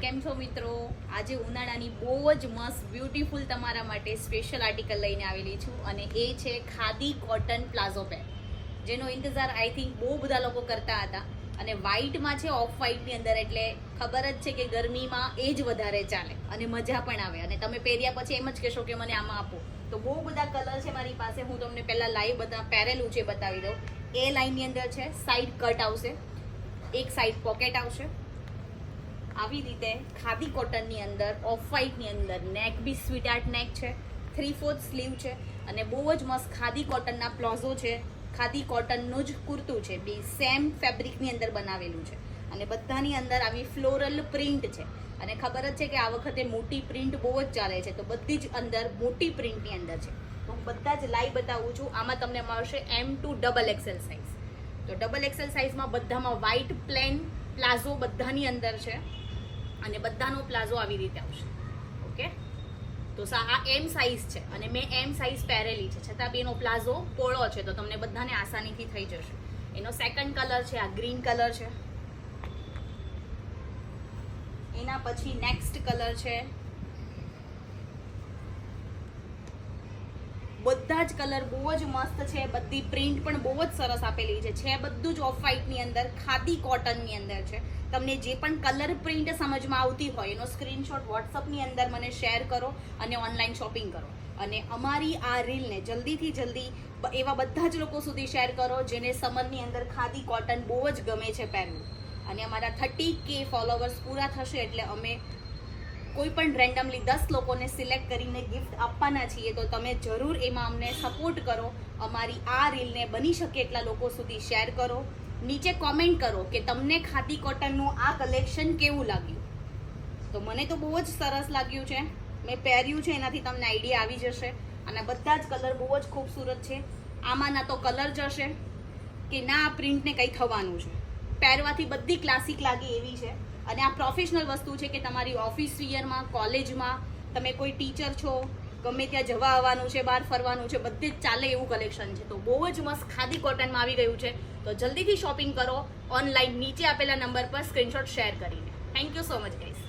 કેમ છો મિત્રો? આજે ઉનાળાની બહુ જ મસ્ત બ્યુટીફુલ તમારા માટે સ્પેશિયલ આર્ટિકલ લઈને આવેલી છું અને એ છે ખાદી કોટન પ્લાઝો પેન્ટ, જેનો ઇંતજાર આઈ થિંક બહુ બધા લોકો કરતા હતા. અને વ્હાઇટમાં છે, ઓફ વ્હાઇટની અંદર, એટલે ખબર જ છે કે ગરમીમાં એ જ વધારે ચાલે અને મજા પણ આવે. અને તમે પહેર્યા પછી એમ જ કહેશો કે મને આમાં આપો. તો બહુ બધા કલર છે મારી પાસે. હું તમને પહેલાં લાઈવ પહેરેલું છે બતાવી દઉં. એ લાઇનની અંદર છે, સાઈડ કટ આવશે, એક સાઈડ પોકેટ આવશે, આવી રીતે ખાદી કોટનની અંદર, ઓફ વ્હાઇટની અંદર, નેક બી સ્વીટ આર્ટ નેક છે, 3/4 સ્લીવ છે અને બહુ જ મસ્ત ખાદી કોટનના પ્લાઝો છે. ખાદી કોટનનું જ કુર્તું છે, બે સેમ ફેબ્રિકની અંદર બનાવેલું છે અને બધાની અંદર આવી ફ્લોરલ પ્રિન્ટ છે. અને ખબર જ છે કે આ વખતે મોટી પ્રિન્ટ બહુ જ ચાલે છે, તો બધી જ અંદર મોટી પ્રિન્ટની અંદર છે. તો હું બધા જ લાઈવ બતાવું છું. આમાં તમને મળશે M to XXL સાઇઝ. તો XXL સાઇઝમાં બધામાં વ્હાઇટ પ્લેન પ્લાઝો બધાની અંદર છે અને બધાનો પ્લાઝો આવી રીતે આવશે. ઓકે, તો આ M સાઇઝ છે અને મેં M સાઇઝ પહેરેલી છે, છતાં બી એનો પ્લાઝો પોળો છે, તો તમને બધાને આસાનીથી થઈ જશે. એનો સેકન્ડ કલર છે, આ ગ્રીન કલર છે. એના પછી નેક્સ્ટ કલર છે. બધા જ કલર બહુ જ મસ્ત છે, બધી પ્રિન્ટ પણ બહુ જ સરસ આપેલી છે બધું જ ઓફ વ્હાઇટની અંદર, ખાદી કોટનની અંદર છે. તમને જે પણ કલર પ્રિન્ટ સમજમાં આવતી હોય એનો સ્ક્રીનશોટ વોટ્સઅપની અંદર મને શેર કરો અને ઓનલાઈન શોપિંગ કરો. અને અમારી આ રીલને જલ્દીથી જલ્દી એવા બધા જ લોકો સુધી શેર કરો જેને સમરની અંદર ખાદી કોટન બહુ જ ગમે છે પહેરવું. અને અમારા 30K ફોલોવર્સ પૂરા થશે એટલે અમે કોઈ પણ રેન્ડમલી 10 લોકોને સિલેક્ટ કરીને ગિફ્ટ આપવાના છીએ. તો તમે જરૂર એમાં અમને સપોર્ટ કરો. અમારી આ રીલને બની શકે એટલા લોકો સુધી શેર કરો. નીચે કોમેન્ટ કરો કે તમને ખાદી કોટનનું આ કલેક્શન કેવું લાગ્યું. તો મને તો બહુ જ સરસ લાગ્યું છે, મેં પહેર્યું છે, એનાથી તમને આઈડિયા આવી જશે. અને બધા જ કલર બહુ જ ખૂબસૂરત છે. આમાં ના તો કલર જશે કે ના આ પ્રિન્ટને કંઈ થવાનું છે. પહેરવાથી બધી ક્લાસિક લાગે એવી છે. અને આ પ્રોફેશનલ વસ્તુ છે કે તમારી ઓફિસ વિયરમાં, કોલેજમાં, તમે કોઈ ટીચર છો, ગમે ત્યાં જવા આવવાનું છે, બહાર ફરવાનું છે, બધે જ ચાલે એવું કલેક્શન છે. તો બહુ જ મસ્ત ખાદી કોટનમાં આવી ગયું છે. તો જલ્દીથી શોપિંગ કરો ઓનલાઈન, નીચે આપેલા નંબર પર સ્ક્રીનશોટ શેર કરીને. Thank you so much guys.